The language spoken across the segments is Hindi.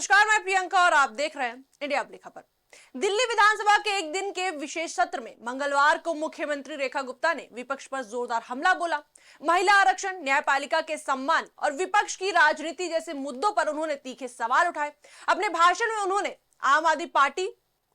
नमस्कार, मैं प्रियंका और आप देख रहे हैं इंडिया अपनी खबर। दिल्ली विधानसभा के एक दिन के विशेष सत्र में मंगलवार को मुख्यमंत्री रेखा गुप्ता ने विपक्ष पर जोरदार हमला बोला। महिला आरक्षण, न्यायपालिका के सम्मान और विपक्ष की राजनीति जैसे मुद्दों पर उन्होंने तीखे सवाल उठाए। अपने भाषण में उन्होंने आम आदमी पार्टी,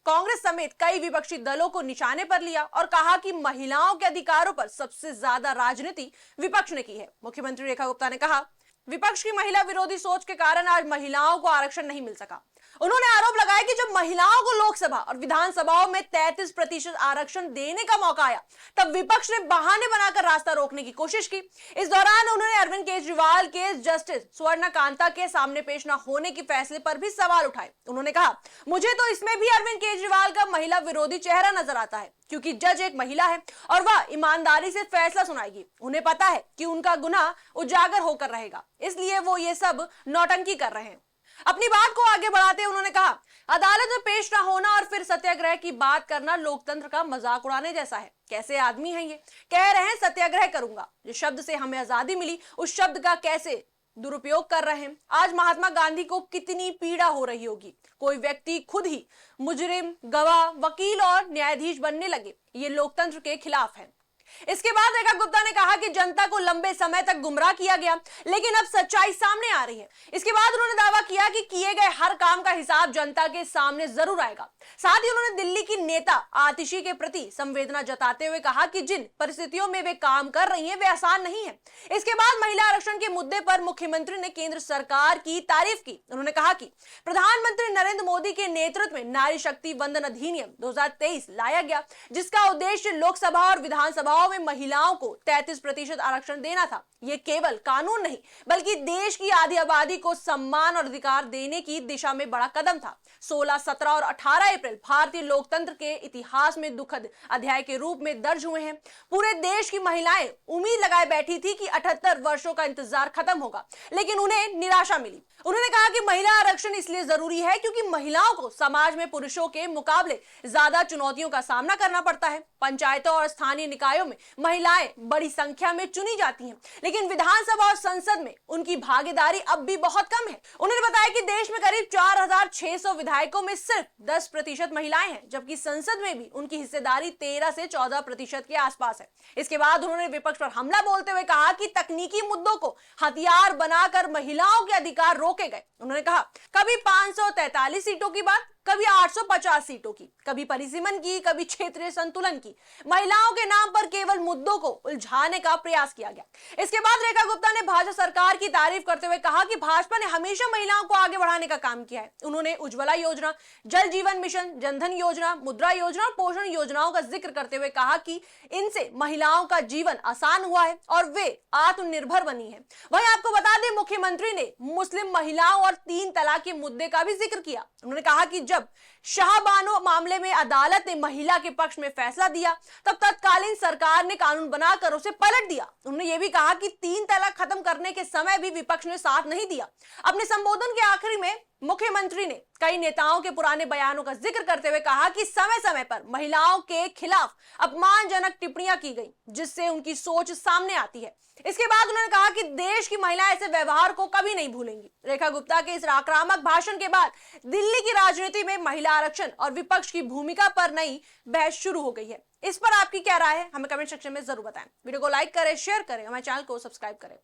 कांग्रेस समेत कई विपक्षी दलों को निशाने पर लिया और कहा कि महिलाओं के अधिकारों पर सबसे ज्यादा राजनीति विपक्ष ने की है। मुख्यमंत्री रेखा गुप्ता ने कहा, विपक्ष की महिला विरोधी सोच के कारण आज महिलाओं को आरक्षण नहीं मिल सका। उन्होंने आरोप लगाया कि जब महिलाओं को लोकसभा और विधानसभाओं में 33% आरक्षण देने का मौका आया, तब विपक्ष ने बहाने बनाकर रास्ता रोकने की कोशिश की। इस दौरान उन्होंने अरविंद केजरीवाल के जस्टिस स्वर्ण कांता के सामने पेश न होने के फैसले पर भी सवाल उठाए। उन्होंने कहा, मुझे तो इसमें भी अरविंद केजरीवाल का महिला विरोधी चेहरा नजर आता है, क्योंकि जज एक महिला है और वह ईमानदारी से फैसला सुनाएगी। उन्हें पता है कि उनका गुनाह उजागर होकर रहेगा, इसलिए वो ये सब नौटंकी कर रहे हैं। अपनी बात को आगे बढ़ाते उन्होंने कहा, अदालत में पेश ना होना और फिर सत्याग्रह की बात करना लोकतंत्र का मजाक उड़ाने जैसा है। कैसे आदमी हैं ये? कह रहे हैं सत्याग्रह करूंगा। जिस शब्द से हमें आजादी मिली, उस शब्द का कैसे दुरुपयोग कर रहे हैं। आज महात्मा गांधी को कितनी पीड़ा हो रही होगी। कोई व्यक्ति खुद ही मुजरिम, गवाह, वकील और न्यायाधीश बनने लगे। ये लोकतंत्र के खिलाफ है। इसके बाद रेखा गुप्ता ने कहा कि जनता को लंबे समय तक गुमराह किया गया, लेकिन अब सच्चाई सामने आ रही है। इसके बाद उन्होंने दावा किया कि किए गए हर काम का हिसाब जनता के सामने जरूर आएगा। साथ ही उन्होंने दिल्ली की नेता आतिशी के प्रति संवेदना जताते हुए कहा कि जिन परिस्थितियों में वे काम कर रही हैं, वे आसान नहीं है। इसके बाद महिला आरक्षण के मुद्दे पर मुख्यमंत्री ने केंद्र सरकार की तारीफ की। उन्होंने कहा कि प्रधानमंत्री नरेंद्र मोदी के नेतृत्व में नारी शक्ति वंदन अधिनियम 2023 लाया गया, जिसका उद्देश्य लोकसभा और विधानसभा में महिलाओं को 33% आरक्षण देना था। यह केवल कानून नहीं, बल्कि देश की आधी आबादी को सम्मान और अधिकार देने की दिशा में बड़ा कदम था। 16, 17 और 18 अप्रैल भारतीय लोकतंत्र के इतिहास में दुखद अध्याय के रूप में दर्ज हुए हैं। पूरे देश की महिलाएं उम्मीद लगाए बैठी थी कि 78 वर्षों का इंतजार खत्म होगा, लेकिन उन्हें निराशा मिली। उन्होंने कहा कि महिला आरक्षण इसलिए जरूरी है क्योंकि महिलाओं को समाज में पुरुषों के मुकाबले ज्यादा चुनौतियों का सामना करना पड़ता है। पंचायतों और स्थानीय निकायों में महिलाएं बड़ी संख्या में चुनी जाती हैं, लेकिन विधानसभा और संसद में उनकी भागीदारी अब भी बहुत कम है। उन्होंने बताया कि देश में करीब 4600 विधायकों में सिर्फ 10% महिलाएं हैं, जबकि संसद में भी उनकी हिस्सेदारी 13 से 14% के आसपास है। इसके बाद उन्होंने विपक्ष पर हमला बोलते हुए कहा कि तकनीकी मुद्दों को हथियार बनाकर महिलाओं के अधिकार रोके गए। उन्होंने कहा, कभी 543 सीटों की बात, कभी 850 सीटों की, कभी परिसीमन की, कभी क्षेत्रीय संतुलन की। महिलाओं के नाम पर केवल मुद्दों को उलझाने का प्रयास किया गया। इसके बाद रेखा गुप्ता ने भाजपा सरकार की तारीफ करते हुए कहा कि भाजपा ने हमेशा महिलाओं को आगे बढ़ाने का काम किया है। उन्होंने उज्ज्वला योजना, जल जीवन मिशन, जनधन योजना, मुद्रा योजना और पोषण योजनाओं का जिक्र करते हुए कहा कि इनसे महिलाओं का जीवन आसान हुआ है और वे आत्मनिर्भर बनी है। वहीं आपको बता दें, मुख्यमंत्री ने मुस्लिम महिलाओं और 3 तलाक के मुद्दे का भी जिक्र किया। उन्होंने कहा कि जब शाहबानो मामले में अदालत ने महिला के पक्ष में फैसला दिया, तब तत्कालीन सरकार ने कानून बनाकर उसे पलट दिया। उन्होंने यह भी कहा कि 3 तलाक खत्म करने के समय भी विपक्ष ने साथ नहीं दिया। अपने संबोधन के आखिरी में मुख्यमंत्री ने कई नेताओं के पुराने बयानों का जिक्र करते हुए कहा कि समय समय पर महिलाओं के खिलाफ अपमानजनक टिप्पणियां की गई, जिससे उनकी सोच सामने आती है। इसके बाद उन्होंने कहा कि देश की महिलाएं ऐसे व्यवहार को कभी नहीं भूलेंगी। रेखा गुप्ता के इस आक्रामक भाषण के बाद दिल्ली की राजनीति में महिला आरक्षण और विपक्ष की भूमिका पर नई बहस शुरू हो गई है। इस पर आपकी क्या राय है, हमें कमेंट सेक्शन में जरूर बताएं। वीडियो को लाइक करें, शेयर करें, हमारे चैनल को सब्सक्राइब करें।